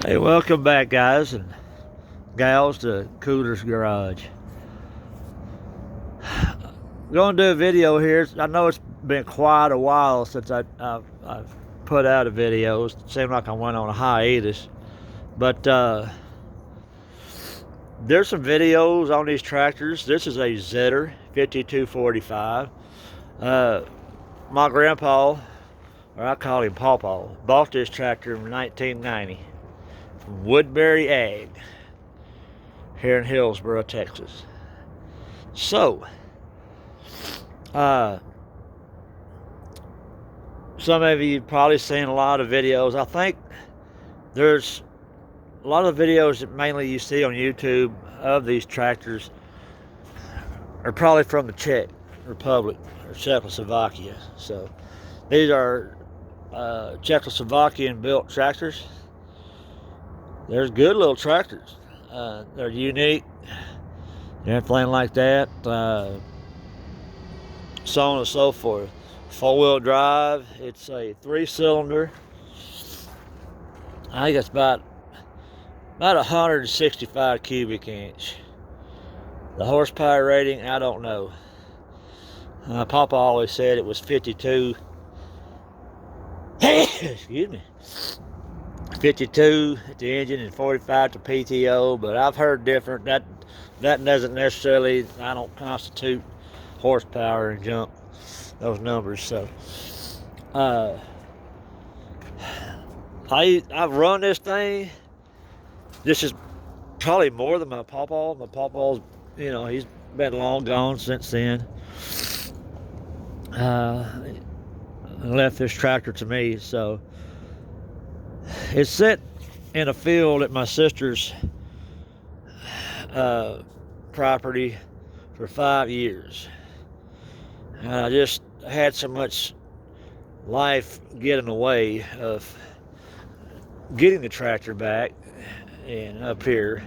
Hey, welcome back, guys and gals, to Cooler's Garage. I'm going to do a video here. I know it's been quite a while since I've put out a video. It seemed like I went on a hiatus. But there's some videos on these tractors. This is a Zetor 5245. My grandpa, or I call him Pawpaw, bought this tractor in 1990 from Woodbury Ag here in Hillsboro, Texas. So, some of you probably seen a lot of videos. I think there's a lot of videos that mainly you see on YouTube of these tractors are probably from the Czech Republic or Czechoslovakia. So these are Czechoslovakian built tractors. They're good little tractors. They're unique and everything like that. So on and so forth. 4-wheel drive. It's a 3-cylinder. I think it's about 165 cubic inch. The horsepower rating, I don't know. Papa always said it was 52. Excuse me. 52 at the engine and 45 to PTO, but I've heard different. That doesn't necessarily, I don't constitute horsepower and junk those numbers. So I've run this thing. This is probably more than my pawpaw. My pawpaw's, he's been long gone since then. Left this tractor to me, so it's sit in a field at my sister's property for 5 years. And I just had so much life get in the way of getting the tractor back and up here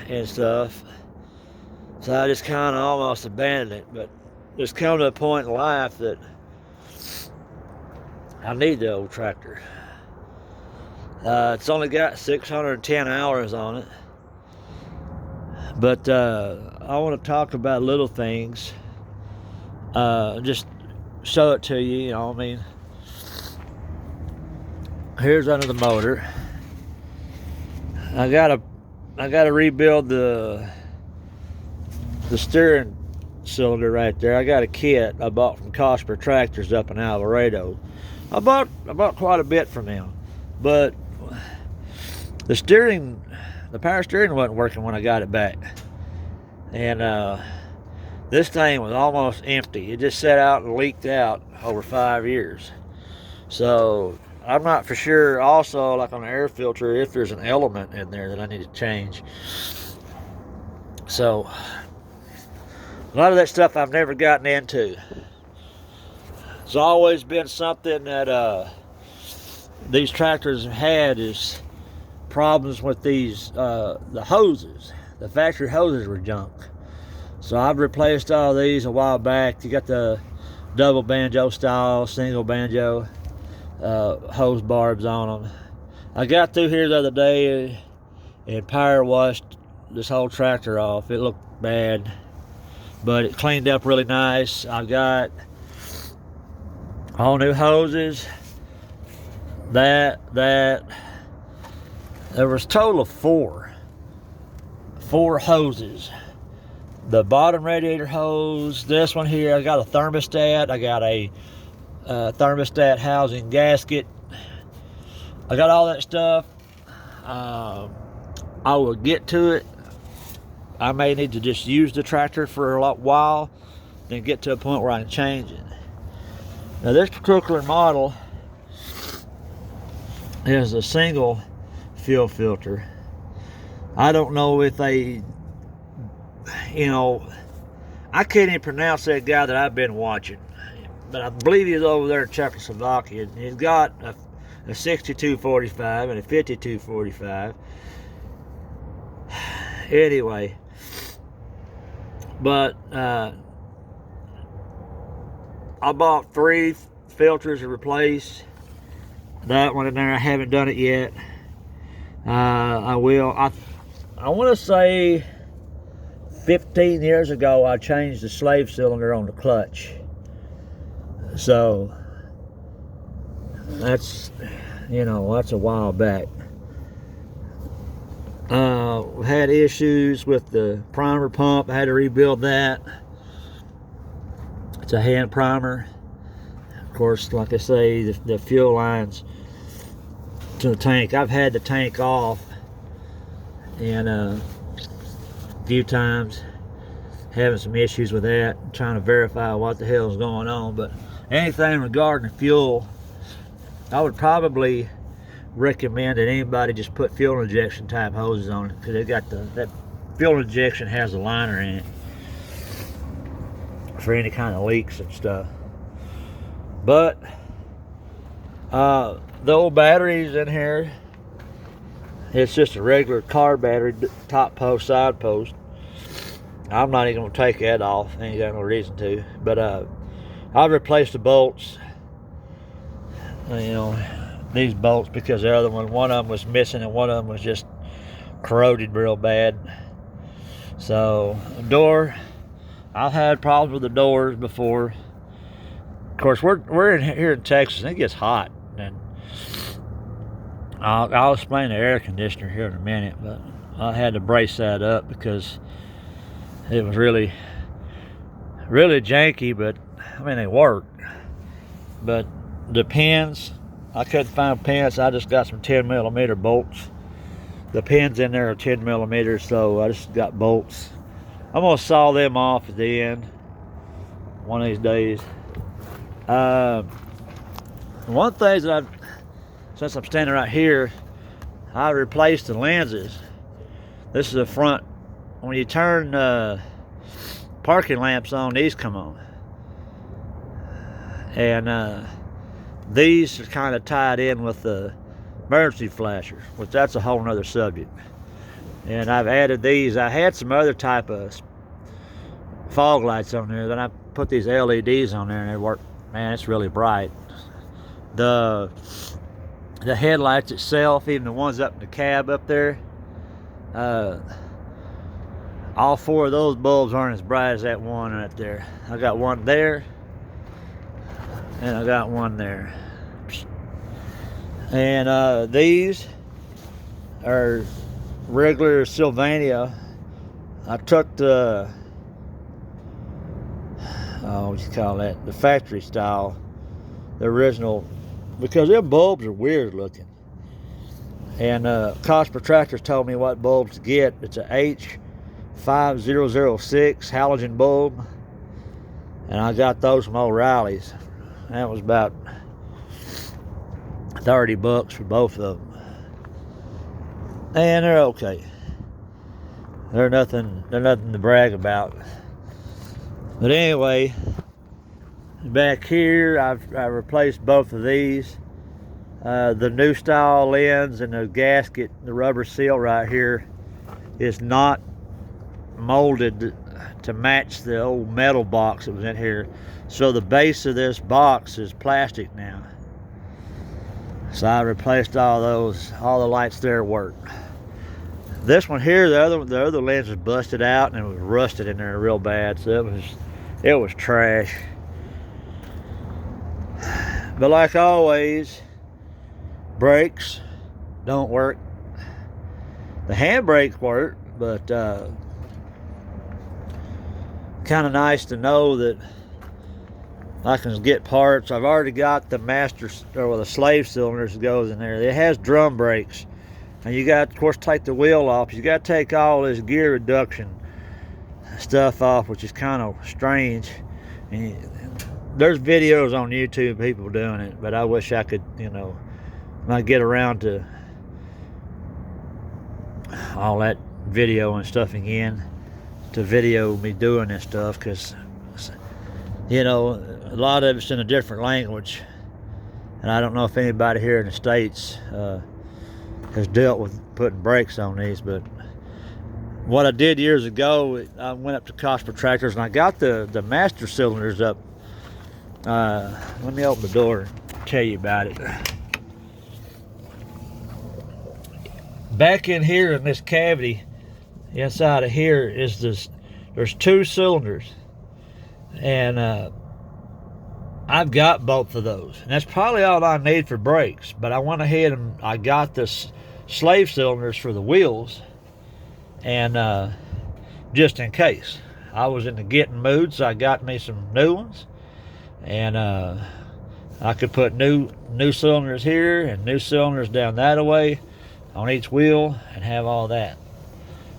and stuff. So I just kind of almost abandoned it. But there's come to a point in life that I need the old tractor. It's only got 610 hours on it. But I want to talk about little things. Just show it to you, Here's under the motor. I gotta rebuild the steering cylinder right there. I got a kit I bought from Cosper Tractors up in Alvarado. I bought quite a bit from them, but the power steering wasn't working when I got it back, and this thing was almost empty. It just sat out and leaked out over 5 years. So I'm not for sure also, like on the air filter, if there's an element in there that I need to change. So a lot of that stuff I've never gotten into. It's always been something that these tractors have had, is problems with these the hoses. The factory hoses were junk. So I've replaced all these a while back. You got the double banjo style, single banjo hose barbs on them. I got through here the other day and power washed this whole tractor off. It looked bad, but it cleaned up really nice. I got all new hoses. There was a total of four hoses. The bottom radiator hose, this one here, I got a thermostat, I got a thermostat housing gasket. I got all that stuff. I will get to it. I may need to just use the tractor for a while, then get to a point where I can change it. Now this particular model is a single fuel filter. I don't know if they, I can't even pronounce that guy that I've been watching, but I believe he's over there in Czechoslovakia. He's got a 6245 and a 5245. Anyway, but I bought 3 filters to replace. that one in there. I haven't done it yet. I will. I want to say 15 years ago I changed the slave cylinder on the clutch. So that's, you know, that's a while back. We had issues with the primer pump. I had to rebuild that. It's a hand primer. Of course, like I say, the fuel lines to the tank. I've had the tank off and a few times, having some issues with that, trying to verify what the hell is going on. But anything regarding fuel, I would probably recommend that anybody just put fuel injection type hoses on it, because they got that fuel injection has a liner in it for any kind of leaks and stuff. But the old batteries in here, it's just a regular car battery, top post, side post. I'm not even gonna take that off. Ain't got no reason to. But I replaced the bolts. You know, these bolts, because the other one of them was missing and one of them was just corroded real bad. So door, I've had problems with the doors before. Of course, we're here in Texas and it gets hot, and I'll explain the air conditioner here in a minute, but I had to brace that up because it was really janky. But I mean, they work. But the pins, I couldn't find pins. I just got some 10mm bolts. The pins in there are 10mm, so I just got bolts. I'm gonna saw them off at the end one of these days. One thing that since I'm standing right here, I replaced the lenses. This is the front. When you turn parking lamps on, these come on. And these are kind of tied in with the emergency flashers, which that's a whole nother subject. And I've added these. I had some other type of fog lights on there, then I put these LEDs on there and they work. Man, it's really bright. The headlights itself, even the ones up in the cab up there, all four of those bulbs aren't as bright as that one right there. I got one there and I got one there. And these are regular Sylvania. I took the what you call that, the factory style, the original, because their bulbs are weird looking. And Cosper Tractor told me what bulbs to get. It's a H5006 halogen bulb, and I got those from O'Reilly's. That was about 30 bucks for both of them, and they're okay. They're nothing to brag about. But anyway, back here I replaced both of these. The new style lens and the gasket, the rubber seal right here, is not molded to match the old metal box that was in here. So the base of this box is plastic now. So I replaced all those. All the lights there work. This one here, the other lens was busted out and it was rusted in there real bad. So it was trash. But like always, brakes don't work. The handbrakes work, but kind of nice to know that I can get parts. I've already got the master, or the slave cylinders that goes in there. It has drum brakes, and you got, of course, take the wheel off. You got to take all this gear reduction stuff off, which is kind of strange. And there's videos on YouTube, people doing it, but I wish I could, you know, when I get around to all that video and stuff again, to video me doing this stuff, because, you know, a lot of it's in a different language, and I don't know if anybody here in the States has dealt with putting brakes on these. But what I did years ago, I went up to Cosper Tractors and I got the master cylinders up. Let me open the door and tell you about it. back in here in this cavity, inside of here is this, there's 2 cylinders. And I've got both of those. And that's probably all I need for brakes. But I went ahead and I got this slave cylinders for the wheels. And just in case. I was in the getting mood, so I got me some new ones. And I could put new cylinders here and new cylinders down that way on each wheel and have all that.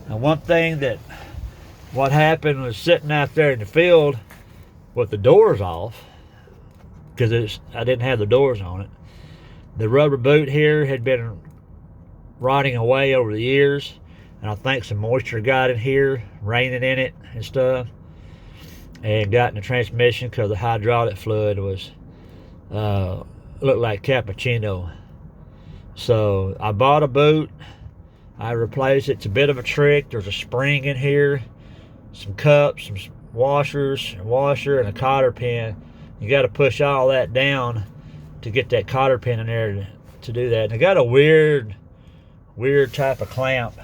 Now one thing that what happened was sitting out there in the field with the doors off, because I didn't have the doors on it. The rubber boot here had been rotting away over the years, and I think some moisture got in here, raining in it and stuff, and got in the transmission because the hydraulic fluid was looked like cappuccino. So I bought a boot. I replaced it. It's a bit of a trick. There's a spring in here, some cups, some washers, a washer, and a cotter pin. You got to push all that down to get that cotter pin in there to do that. And I got a weird type of clamp.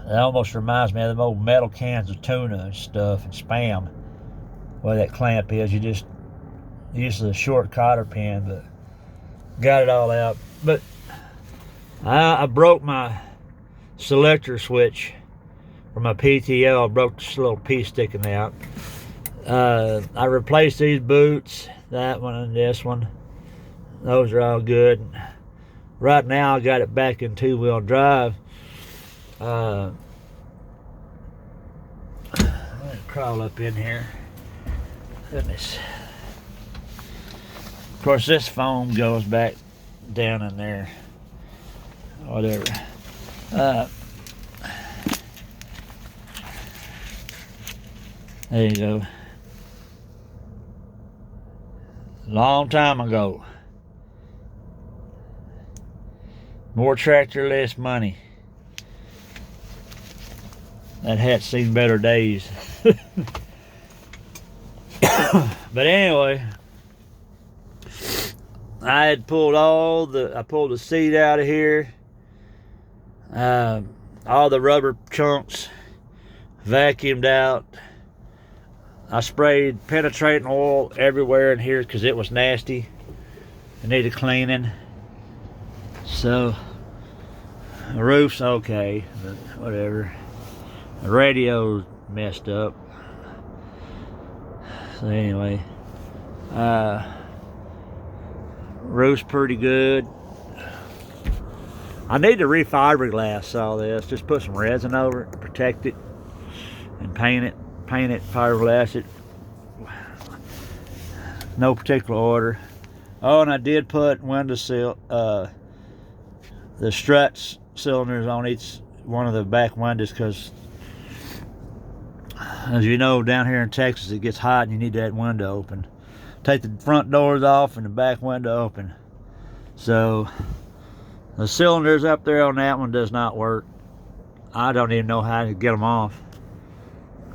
It almost reminds me of them old metal cans of tuna and stuff and Spam. Where that clamp is, you just use a short cotter pin, but got it all out. But I broke my selector switch from my PTO. I broke this little piece sticking out. I replaced these boots, that one and this one. Those are all good. Right now I got it back in 2-wheel drive. Let me crawl up in here. Goodness. Of course, this foam goes back down in there. Whatever. There you go. Long time ago. More tractor, less money. That hat's seen better days. But anyway, I had pulled I pulled the seat out of here. All the rubber chunks vacuumed out. I sprayed penetrating oil everywhere in here because it was nasty. It needed cleaning. So the roof's okay, but whatever. The radio's messed up. So anyway, roof's pretty good. I need to refiberglass all this. Just put some resin over it, protect it, and paint it, fiberglass it. No particular order. Oh, and I did put window sill, the struts cylinders on each one of the back windows, because as you know, down here in Texas it gets hot and you need that window open. Take the front doors off and the back window open. So the cylinders up there on that one does not work. I don't even know how to get them off.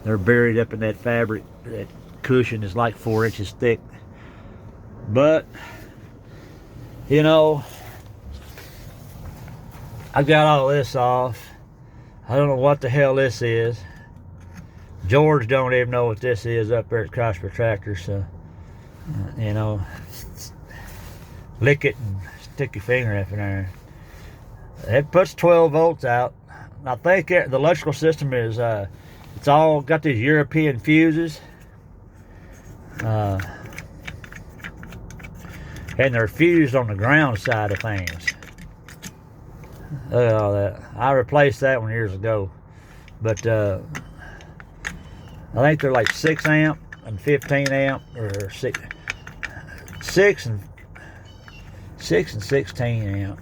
They're buried up in that fabric. That cushion is like 4 inches thick. But you know, I got all this off. I don't know what the hell this is. George don't even know what this is up there at Cosper Tractor, so you know, lick it and stick your finger up in there. It puts 12 volts out. I think the electrical system is it's all got these European fuses, and they're fused on the ground side of things. Look at all that. I replaced that one years ago, but I think they're like 6 amp and 15 amp, or 6 and 16 amp.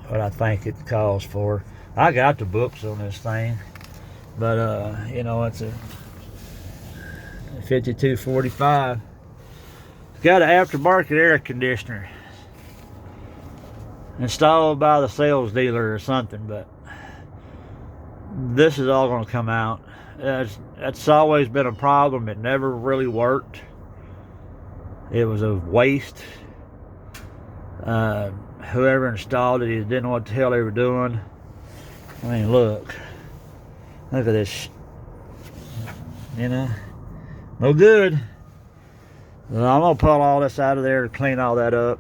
What I think it calls for. I got the books on this thing, but you know, it's a 5245. It's got an aftermarket air conditioner installed by the sales dealer or something, but this is all going to come out. That's always been a problem. It never really worked. It was a waste. Whoever installed it, he didn't know what the hell they were doing. I mean, look at this, you know, no good. Well, I'm gonna pull all this out of there and clean all that up,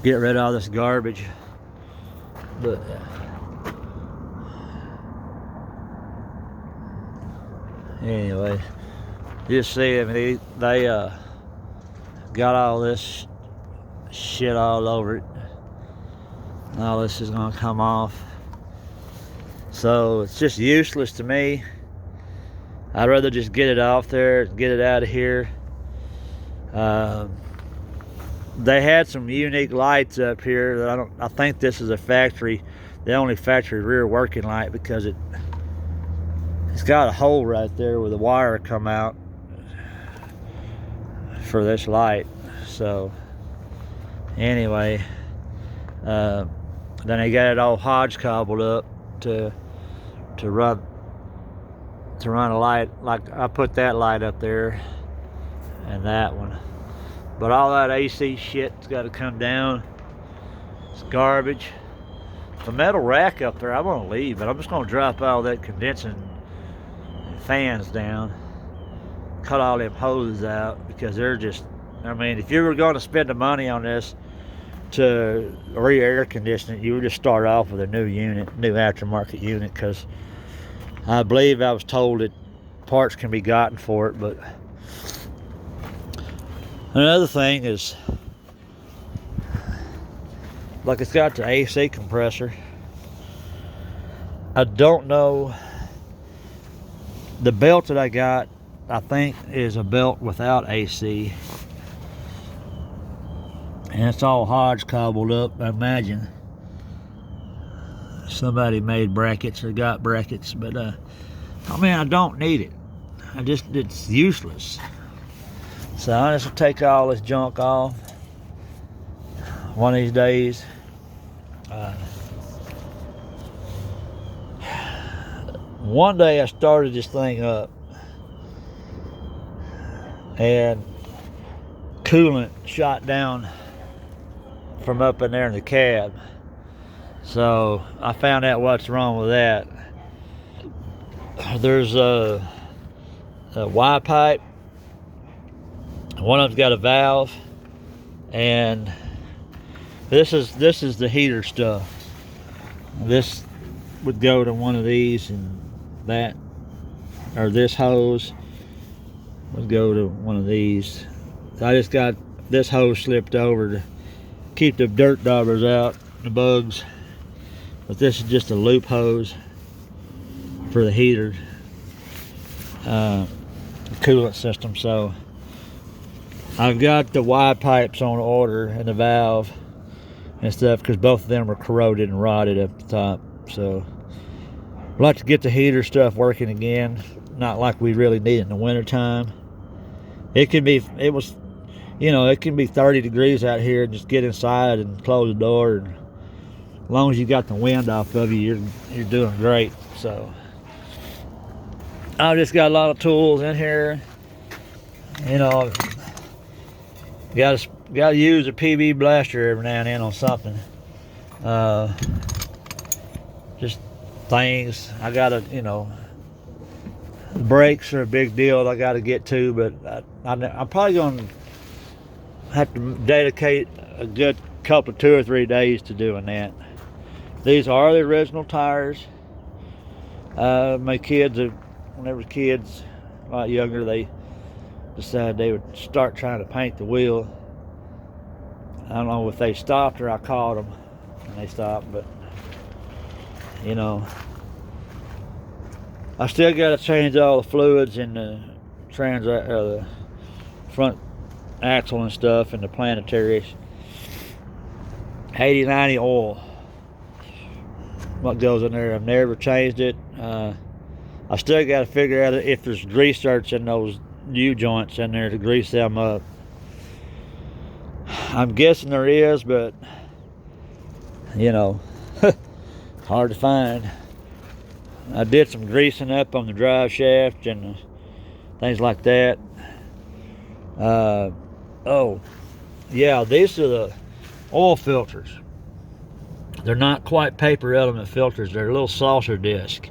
get rid of all this garbage. But anyway, you see, I mean, they got all this shit all over it. All this is gonna come off, so it's just useless to me. I'd rather just get it off there and get it out of here. They had some unique lights up here that I think this is a factory, the only factory rear working light, because it's got a hole right there where the wire come out for this light. So anyway, then they got it all hodgecobbled up to run a light. Like I put that light up there and that one, but all that AC shit's got to come down. It's garbage. The metal rack up there, I'm gonna leave, but I'm just gonna drop all that condensing fans down, cut all them hoses out, because they're just, I mean, if you were going to spend the money on this to re-air condition it, you would just start off with a new unit, new aftermarket unit, because I believe I was told that parts can be gotten for it. But another thing is, like, it's got the AC compressor. I don't know, the belt that I got, I think, is a belt without AC, and it's all hodgecobbled up. I imagine somebody made brackets or got brackets, but I mean, I don't need it. It's useless. So I just take all this junk off one of these days. One day I started this thing up, and coolant shot down from up in there in the cab. So I found out what's wrong with that. There's a Y pipe. One of them's got a valve, and this is the heater stuff. This would go to one of these, and that, or this hose would go to one of these. I just got this hose slipped over to keep the dirt daubers out, the bugs. But this is just a loop hose for the heater, coolant system. So I've got the Y pipes on order and the valve and stuff, because both of them are corroded and rotted up the top. So I'd like to get the heater stuff working again. Not like we really need it in the winter time. It can be 30 degrees out here. Just get inside and close the door, and as long as you got the wind off of you, you're doing great. So I've just got a lot of tools in here. You know, got to use a PB blaster every now and then on something. Just things I gotta, brakes are a big deal I gotta get to, but I'm probably gonna have to dedicate a good couple, 2 or 3 days to doing that. These are the original tires. My kids, when they were kids, a lot younger, they decided they would start trying to paint the wheel. I don't know if they stopped or I caught them and they stopped, but I still got to change all the fluids in the the front axle and stuff, and the planetaries. 80-90 oil, what goes in there. I've never changed it. I still got to figure out if there's grease zerks in those U joints in there to grease them up. I'm guessing there is, but hard to find. I did some greasing up on the drive shaft and things like that. Oh, Yeah, these are the oil filters. They're not quite paper element filters. They're a little saucer disc.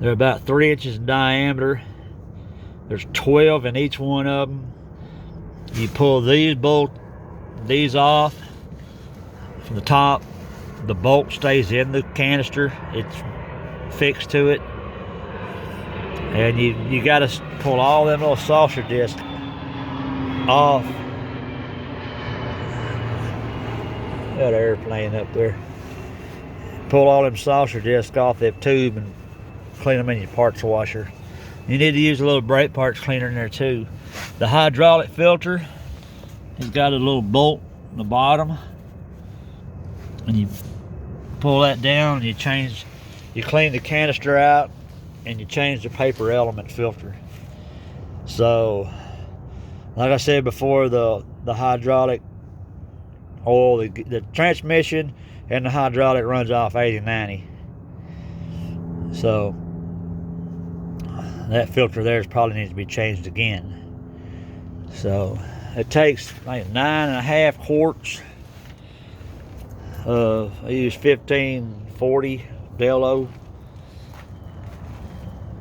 They're about 3 inches in diameter. There's 12 in each one of them. You pull these off from the top. The bolt stays in the canister. It's fixed to it. And you got to pull all them little saucer discs off. Got an airplane up there. Pull all them saucer discs off that tube and clean them in your parts washer. You need to use a little brake parts cleaner in there too. The hydraulic filter has got a little bolt in the bottom, and you pull that down and you clean the canister out and you change the paper element filter. So like I said before, the hydraulic oil, the transmission and the hydraulic runs off 80-90. So that filter there probably needs to be changed again. So it takes like 9.5 quarts of, I use 1540 Delo.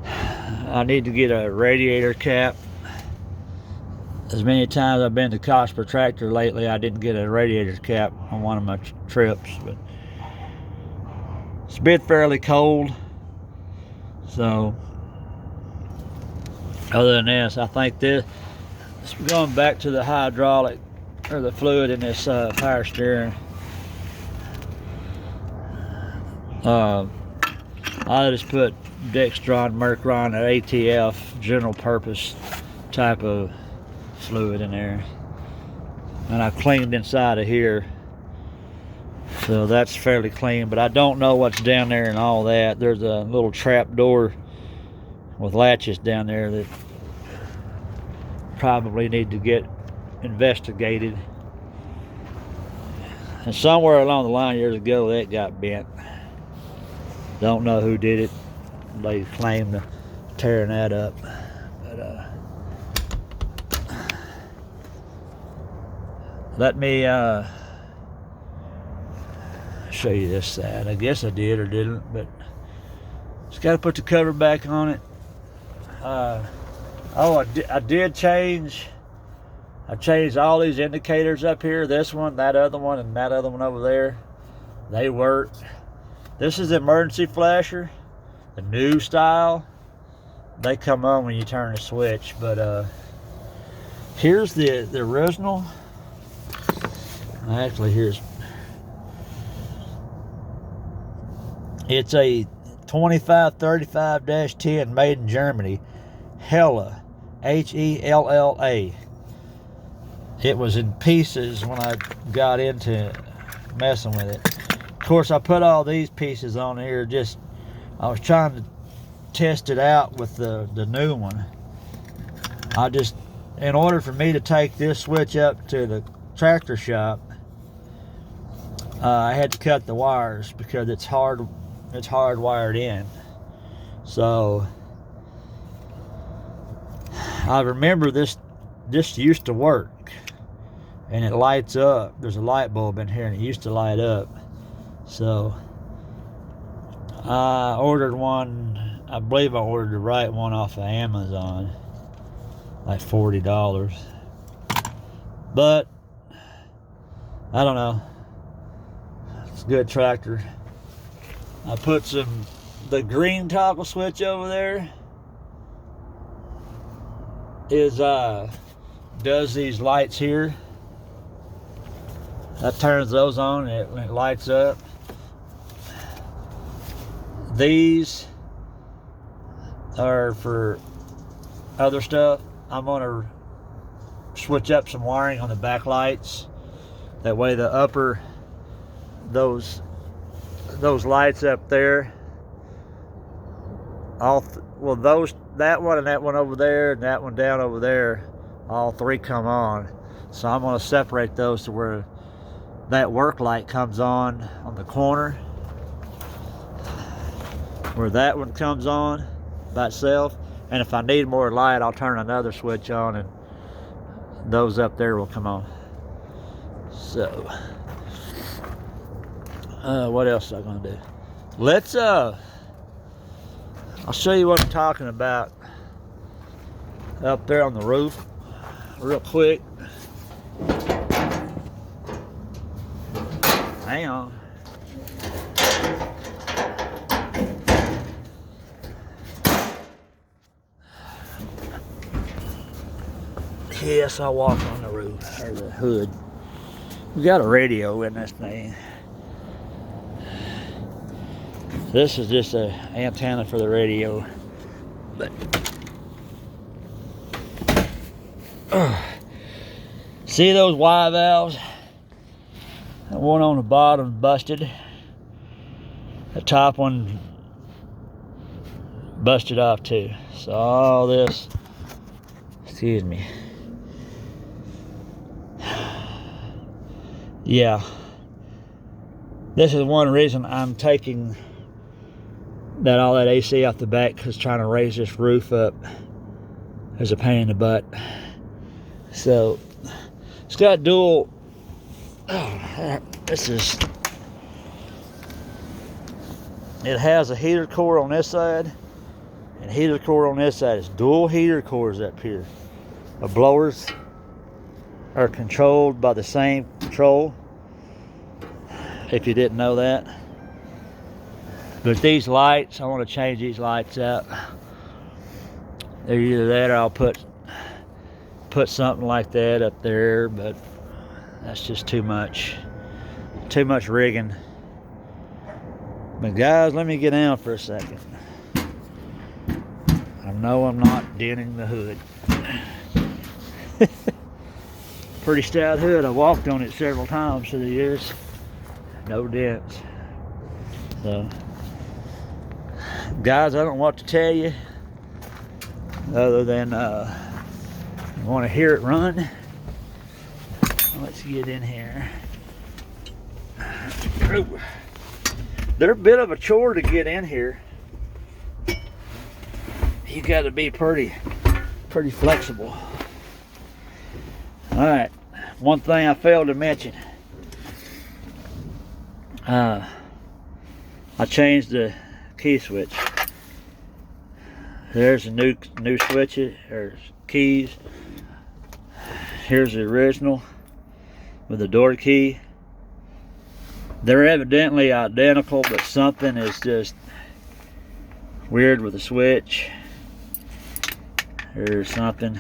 I need to get a radiator cap. As many times I've been to Cosper Tractor lately, I didn't get a radiator cap on one of my trips, but it's been fairly cold. So other than this, I think this, going back to the hydraulic or the fluid in this power steering, I just put Dextron, Mercron, or ATF general purpose type of fluid in there, and I cleaned inside of here, so that's fairly clean, but I don't know what's down there and all that. There's a little trap door with latches down there that probably need to get investigated, and somewhere along the line years ago that got bent. Don't know who did it. They claim to tearing that up, but let me show you this side. I guess I did or didn't, but just got to put the cover back on it. I did change. I changed all these indicators up here. This one, that other one, and that other one over there. They work. This is the emergency flasher, the new style. They come on when you turn the switch, but here's the original. Actually, it's a 2535-10 made in Germany. Hella, Hella. It was in pieces when I got into messing with it. Of course, I put all these pieces on here. I was trying to test it out with the new one. In order for me to take this switch up to the tractor shop, I had to cut the wires because it's hardwired in. So I remember this used to work, and it lights up. There's a light bulb in here and it used to light up. So I ordered one. I believe I ordered the right one off of Amazon, like $40. But I don't know. It's a good tractor. I put the green toggle switch over there does these lights here. That turns those on and it lights up. These are for other stuff. I'm gonna switch up some wiring on the back lights. That way the upper, those lights up there, that one and that one over there and that one down over there, all three come on. So I'm gonna separate those to where that work light comes on the corner, where that one comes on by itself, and if I need more light, I'll turn another switch on and those up there will come on. So, what else am I gonna do? Let's I'll show you what I'm talking about up there on the roof real quick. Hang on. Yes, I walk on the roof, or the hood. We got a radio in this thing. This is just an antenna for the radio. But see those Y valves? That one on the bottom busted. The top one busted off too. So all this, excuse me. Yeah, this is one reason I'm taking all that AC off the back, because trying to raise this roof up is a pain in the butt. So it's got dual. This is. It has a heater core on this side and heater core on this side. It's dual heater cores up here. The blowers are controlled by the same control, if you didn't know that. But these lights, I want to change these lights out. They're either that, or I'll put something like that up there, but that's just too much rigging. But guys, let me get down for a second. I know I'm not denting the hood. Pretty stout hood. I walked on it several times through the years. No dents. So, guys, I don't know what to tell you other than you want to hear it run. Let's get in here. They're a bit of a chore to get in here. You got to be pretty flexible. All right, one thing I failed to mention. I changed the key switch. There's a new switch or keys. Here's the original with the door key. They're evidently identical, but something is just weird with the switch or something.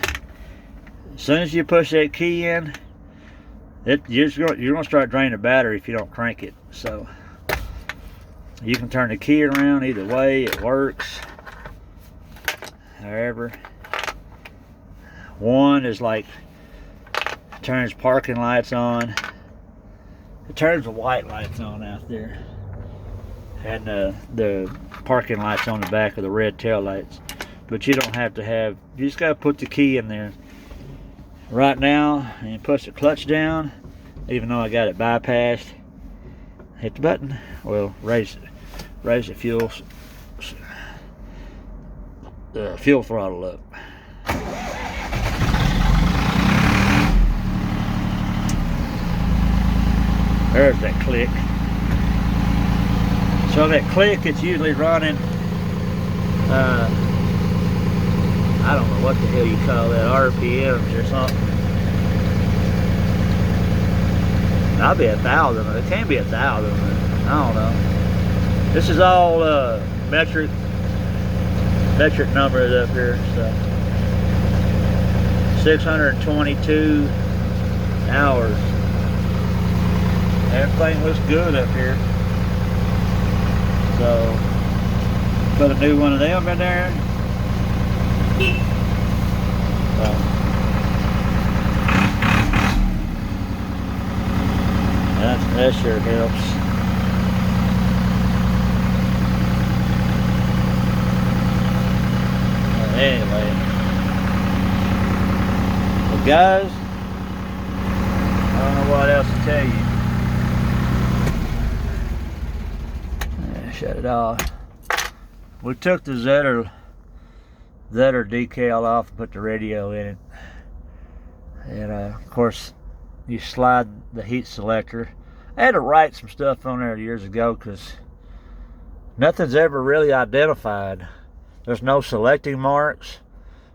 As soon as you push that key in, you're gonna start draining the battery if you don't crank it. So you can turn the key around either way, it works. However, one is like turns parking lights on. It turns the white lights on out there, and the parking lights on the back of the red tail lights. But you don't have to have. You just gotta put the key in there. Right now, and push the clutch down. Even though I got it bypassed, hit the button. Well, raise the fuel throttle up. There's that click. So that click, it's usually running, I don't know what the hell you call that, RPMs or something. I'll be 1,000. It can be 1,000. I don't know. This is all metric numbers up here. So 622 hours. Everything looks good up here. So put a new one of them in there. That sure helps. Anyway, well guys, I don't know what else to tell you. Shut it off. We took the Zetor decal off and put the radio in it, and of course you slide the heat selector. I had to write some stuff on there years ago because nothing's ever really identified. There's no selecting marks.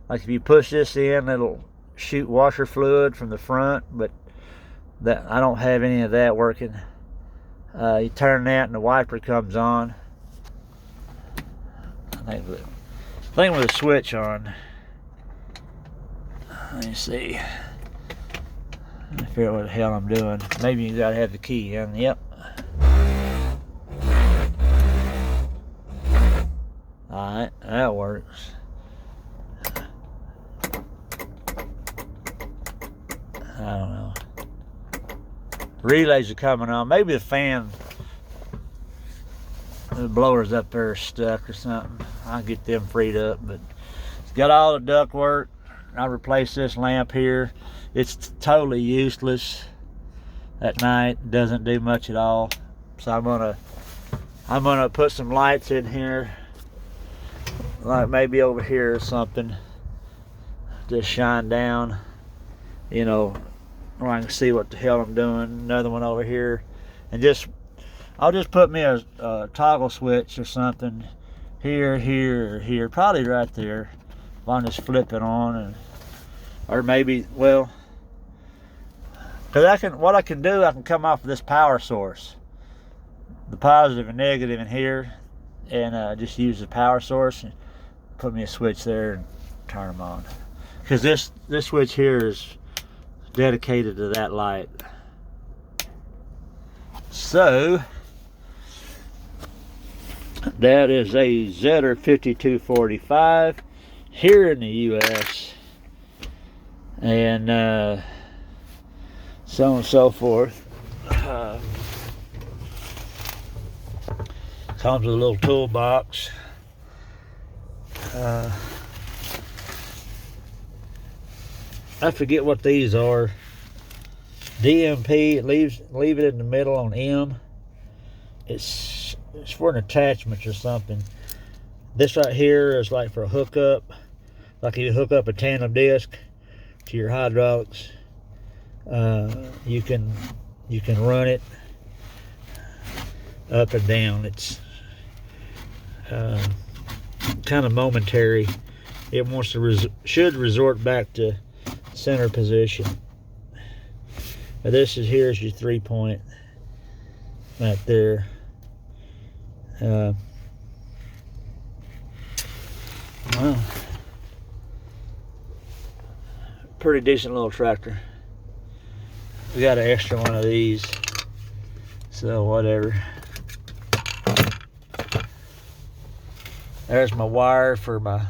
Like if you push this in, it'll shoot washer fluid from the front, but that I don't have any of that working. You turn that and the wiper comes on. I think with the switch on. Let me see. I figure out what the hell I'm doing. Maybe you gotta have the key in. Yep. Alright, that works. I don't know. Relays are coming on. Maybe the fan, the blowers up there are stuck or something. I'll get them freed up. But it's got all the duct work. I replaced this lamp here. It's totally useless at night. Doesn't do much at all. So I'm gonna put some lights in here, like maybe over here or something. Just shine down, you know, where I can see what the hell I'm doing. Another one over here, and I'll just put me a toggle switch or something here, here, or here, probably right there. If I just flip it on, and or maybe, well, because what I can do, I can come off of this power source, the positive and negative in here, and just use the power source and put me a switch there and turn them on. Because this switch here is dedicated to that light. So that is a Zetor 5245 here in the U.S. and so on and so forth. Comes with a little toolbox. I forget what these are. DMP, leave it in the middle on M. It's for an attachment or something. This right here is like for a hookup. Like if you hook up a tandem disc to your hydraulics, you can run it up and down. It's kind of momentary. It wants to should resort back to center position. But this is here's your 3-point right there. Well, pretty decent little tractor. We got an extra one of these, so whatever. There's my wire for my